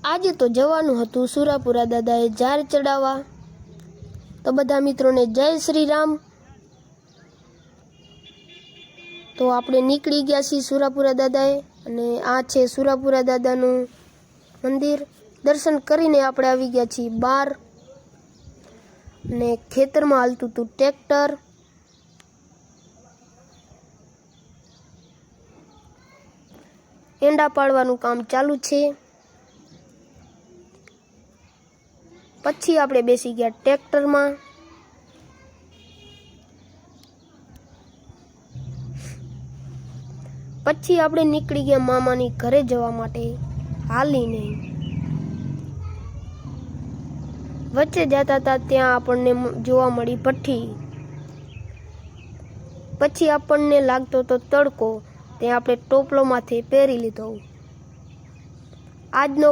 આજે તો જવાનું હતું સુરાપુરા દાદાએ ઝાર ચડાવવા। તો બધા મિત્રોને જય શ્રી રામ। તો આપણે નીકળી ગયા છીએ સુરાપુરા દાદાએ, અને આ છે સુરાપુરા દાદાનું મંદિર। દર્શન કરીને આપણે આવી ગયા છીએ બહાર, અને ખેતરમાં હાલતું હતું ટ્રેક્ટર। એંડા પાડવાનું કામ ચાલુ છે। પછી આપણે બેસી ગયા ટ્રેક્ટરમાં। પછી આપણે નીકળી ગયા મામાની ઘરે જવા માટે હાલીને। વચ્ચે જતા હતા ત્યાં આપણને જોવા મળી ભઠ્ઠી। પછી આપણને લાગતો તો તડકો, ત્યાં આપણે ટોપલો માથે પહેરી લીધો। આજનો